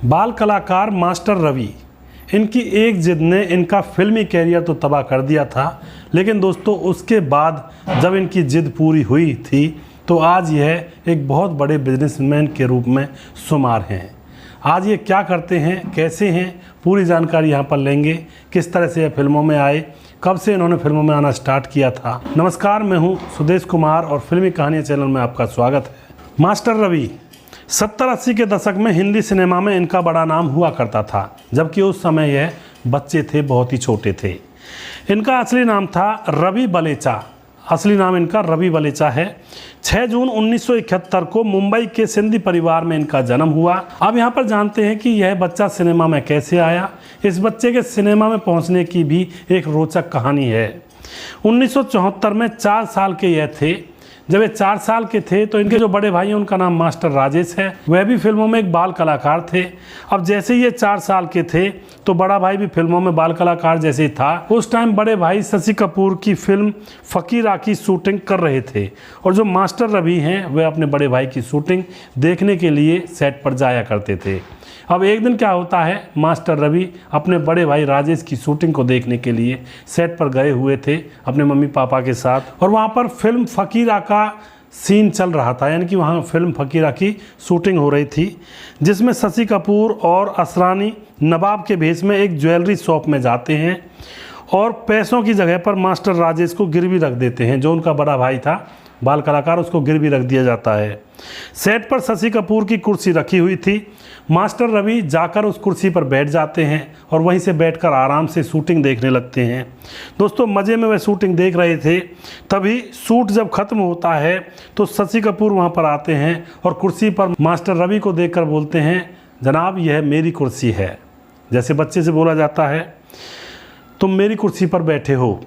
बाल कलाकार मास्टर रवि, इनकी एक जिद ने इनका फिल्मी कैरियर तो तबाह कर दिया था, लेकिन दोस्तों उसके बाद जब इनकी जिद पूरी हुई थी तो आज यह एक बहुत बड़े बिजनेसमैन के रूप में शुमार हैं। आज ये क्या करते हैं, कैसे हैं, पूरी जानकारी यहाँ पर लेंगे। किस तरह से ये फिल्मों में आए, कब से इन्होंने फिल्मों में आना स्टार्ट किया था। नमस्कार, मैं हूँ सुदेश कुमार और फिल्मी कहानियाँ चैनल में आपका स्वागत है। मास्टर रवि 70-80 के दशक में हिंदी सिनेमा में इनका बड़ा नाम हुआ करता था, जबकि उस समय यह बच्चे थे, बहुत ही छोटे थे। इनका असली नाम था रवि बलेचा। असली नाम इनका रवि बलेचा है। 6 जून 1971 को मुंबई के सिंधी परिवार में इनका जन्म हुआ। अब यहाँ पर जानते हैं कि यह बच्चा सिनेमा में कैसे आया। इस बच्चे के सिनेमा में पहुँचने की भी एक रोचक कहानी है। 1974 में 4 साल के यह थे। जब ये 4 साल के थे तो इनके जो बड़े भाई हैं उनका नाम मास्टर राजेश है, वह भी फिल्मों में एक बाल कलाकार थे। अब जैसे ये 4 साल के थे तो बड़ा भाई भी फिल्मों में बाल कलाकार जैसे ही था। उस टाइम बड़े भाई शशि कपूर की फिल्म फकीरा की शूटिंग कर रहे थे और जो मास्टर रवि हैं वह अपने बड़े भाई की शूटिंग देखने के लिए सेट पर जाया करते थे। अब एक दिन क्या होता है, मास्टर रवि अपने बड़े भाई राजेश की शूटिंग को देखने के लिए सेट पर गए हुए थे अपने मम्मी पापा के साथ, और वहाँ पर फिल्म फकीरा का सीन चल रहा था, यानी कि वहाँ फिल्म फकीरा की शूटिंग हो रही थी, जिसमें शशि कपूर और असरानी नवाब के भेष में एक ज्वेलरी शॉप में जाते हैं और पैसों की जगह पर मास्टर राजेश को गिरवी रख देते हैं। जो उनका बड़ा भाई था बाल कलाकार, उसको गिरवी रख दिया जाता है। सेट पर शशि कपूर की कुर्सी रखी हुई थी। मास्टर रवि जाकर उस कुर्सी पर बैठ जाते हैं और वहीं से बैठकर आराम से शूटिंग देखने लगते हैं। दोस्तों मज़े में वह शूटिंग देख रहे थे, तभी शूट जब ख़त्म होता है तो शशि कपूर वहां पर आते हैं और कुर्सी पर मास्टर रवि को देखकर बोलते हैं, जनाब यह मेरी कुर्सी है। जैसे बच्चे से बोला जाता है, तुम मेरी कुर्सी पर बैठे हो।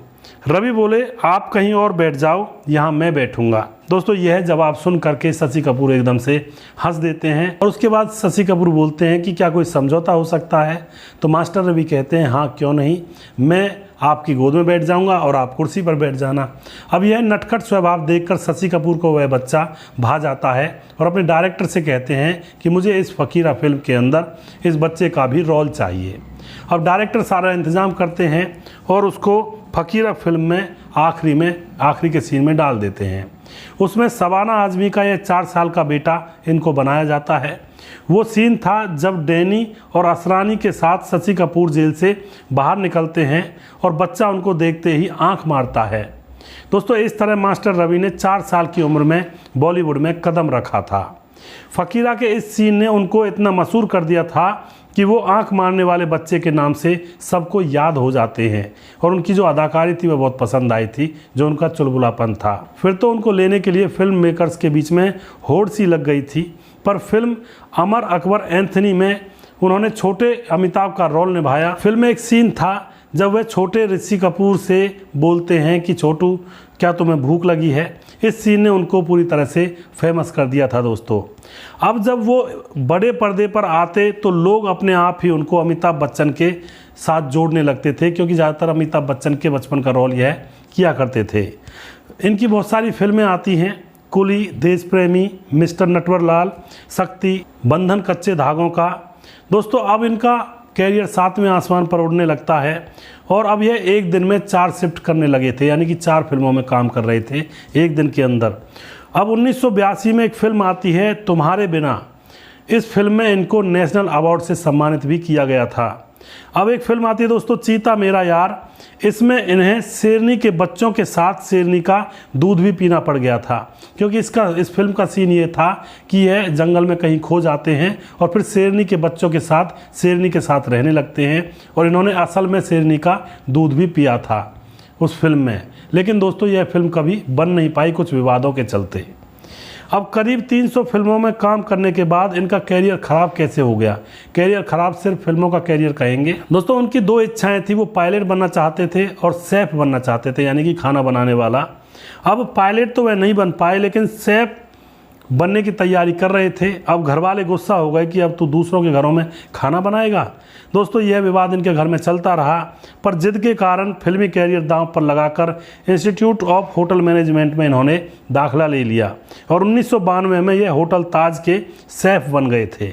रवि बोले, आप कहीं और बैठ जाओ, यहाँ मैं बैठूंगा। दोस्तों यह जवाब सुन करके शशि कपूर एकदम से हंस देते हैं और उसके बाद शशि कपूर बोलते हैं कि क्या कोई समझौता हो सकता है। तो मास्टर रवि कहते हैं, हाँ क्यों नहीं, मैं आपकी गोद में बैठ जाऊंगा और आप कुर्सी पर बैठ जाना। अब यह नटखट स्वभाव देखकर शशि कपूर को वह बच्चा भा जाता है और अपने डायरेक्टर से कहते हैं कि मुझे इस फकीरा फिल्म के अंदर इस बच्चे का भी रोल चाहिए। अब डायरेक्टर सारा इंतज़ाम करते हैं और उसको फकीरा फिल्म में आखिरी के सीन में डाल देते हैं। उसमें शबाना आज़मी का यह 4 साल का बेटा इनको बनाया जाता है। वो सीन था जब डैनी और असरानी के साथ शशि कपूर जेल से बाहर निकलते हैं और बच्चा उनको देखते ही आंख मारता है। दोस्तों इस तरह मास्टर रवि ने 4 साल की उम्र में बॉलीवुड में कदम रखा था। फकीरा के इस सीन ने उनको इतना मशहूर कर दिया था कि वो आंख मारने वाले बच्चे के नाम से सबको याद हो जाते हैं, और उनकी जो अदाकारी थी वह बहुत पसंद आई थी, जो उनका चुलबुलापन था। फिर तो उनको लेने के लिए फिल्म मेकर्स के बीच में होड़ सी लग गई थी, पर फिल्म अमर अकबर एंथनी में उन्होंने छोटे अमिताभ का रोल निभाया। फिल्म में एक सीन था जब वह छोटे ऋषि कपूर से बोलते हैं कि छोटू क्या तुम्हें भूख लगी है। इस सीन ने उनको पूरी तरह से फेमस कर दिया था दोस्तों। अब जब वो बड़े पर्दे पर आते तो लोग अपने आप ही उनको अमिताभ बच्चन के साथ जोड़ने लगते थे, क्योंकि ज़्यादातर अमिताभ बच्चन के बचपन का रोल यह किया करते थे। इनकी बहुत सारी फिल्में आती हैं, कुली, देश प्रेमी, मिस्टर नटवरलाल, शक्ति, बंधन कच्चे धागों का। दोस्तों अब इनका कैरियर 7वें आसमान पर उड़ने लगता है और अब यह एक दिन में 4 शिफ्ट करने लगे थे, यानी कि 4 फिल्मों में काम कर रहे थे एक दिन के अंदर। अब 1982 में एक फिल्म आती है तुम्हारे बिना। इस फिल्म में इनको नेशनल अवार्ड से सम्मानित भी किया गया था। अब एक फिल्म आती है दोस्तों चीता मेरा यार। इसमें इन्हें शेरनी के बच्चों के साथ शेरनी का दूध भी पीना पड़ गया था, क्योंकि इस फिल्म का सीन ये था कि यह जंगल में कहीं खो जाते हैं और फिर शेरनी के बच्चों के साथ शेरनी के साथ रहने लगते हैं, और इन्होंने असल में शेरनी का दूध भी पिया था उस फिल्म में। लेकिन दोस्तों यह फिल्म कभी बन नहीं पाई कुछ विवादों के चलते। अब करीब 300 फिल्मों में काम करने के बाद इनका कैरियर ख़राब कैसे हो गया। कैरियर ख़राब सिर्फ फिल्मों का कैरियर कहेंगे। दोस्तों उनकी 2 इच्छाएं थी, वो पायलट बनना चाहते थे और शेफ़ बनना चाहते थे, यानी कि खाना बनाने वाला। अब पायलट तो वह नहीं बन पाए, लेकिन शेफ़ बनने की तैयारी कर रहे थे। अब घर वाले गुस्सा हो गए कि अब तू दूसरों के घरों में खाना बनाएगा। दोस्तों यह विवाद इनके घर में चलता रहा, पर जिद के कारण फिल्मी कैरियर दांव पर लगाकर इंस्टीट्यूट ऑफ होटल मैनेजमेंट में इन्होंने दाखिला ले लिया और 1992 में यह होटल ताज के शेफ़ बन गए थे।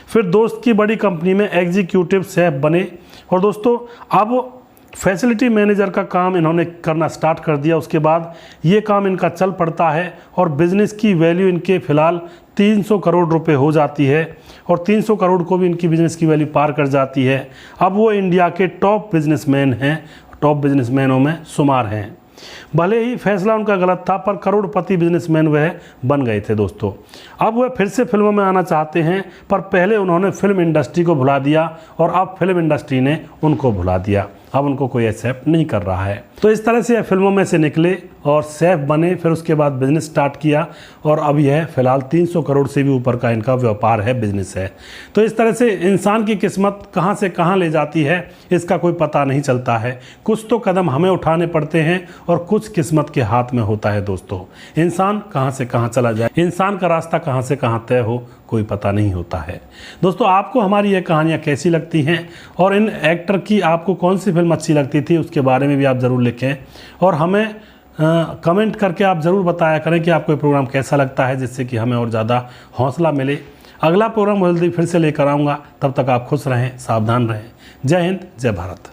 फिर दोस्त की बड़ी कंपनी में एग्जीक्यूटिव शेफ बने और दोस्तों अब फैसिलिटी मैनेजर का काम इन्होंने करना स्टार्ट कर दिया। उसके बाद ये काम इनका चल पड़ता है और बिज़नेस की वैल्यू इनके फ़िलहाल 300 करोड़ रुपए हो जाती है और 300 करोड़ को भी इनकी बिज़नेस की वैल्यू पार कर जाती है। अब वो इंडिया के टॉप बिजनेसमैन हैं, टॉप बिजनेसमैनों में शुमार हैं। भले ही फैसला उनका गलत था पर करोड़पति बिजनेसमैन वह बन गए थे दोस्तों। अब वह फिर से फिल्मों में आना चाहते हैं पर पहले उन्होंने फिल्म इंडस्ट्री को भुला दिया और अब फिल्म इंडस्ट्री ने उनको भुला दिया। अब उनको कोई एक्सेप्ट नहीं कर रहा है। तो इस तरह से यह फिल्मों में से निकले और शेफ बने, फिर उसके बाद बिजनेस स्टार्ट किया और अब यह फिलहाल 300 करोड़ से भी ऊपर का इनका व्यापार है, बिजनेस है। तो इस तरह से इंसान की किस्मत कहाँ से कहाँ ले जाती है इसका कोई पता नहीं चलता है। कुछ तो कदम हमें उठाने पड़ते हैं और कुछ किस्मत के हाथ में होता है दोस्तों। इंसान कहाँ से कहाँ चला जाए, इंसान का रास्ता कहाँ से कहाँ तय हो, कोई पता नहीं होता है। दोस्तों आपको हमारी ये कहानियाँ कैसी लगती हैं और इन एक्टर की आपको कौन सी फिल्म अच्छी लगती थी उसके बारे में भी आप ज़रूर लिखें और हमें कमेंट करके आप ज़रूर बताया करें कि आपको ये प्रोग्राम कैसा लगता है, जिससे कि हमें और ज़्यादा हौसला मिले। अगला प्रोग्राम जल्दी फिर से लेकर आऊँगा, तब तक आप खुश रहें, सावधान रहें। जय हिंद, जय भारत।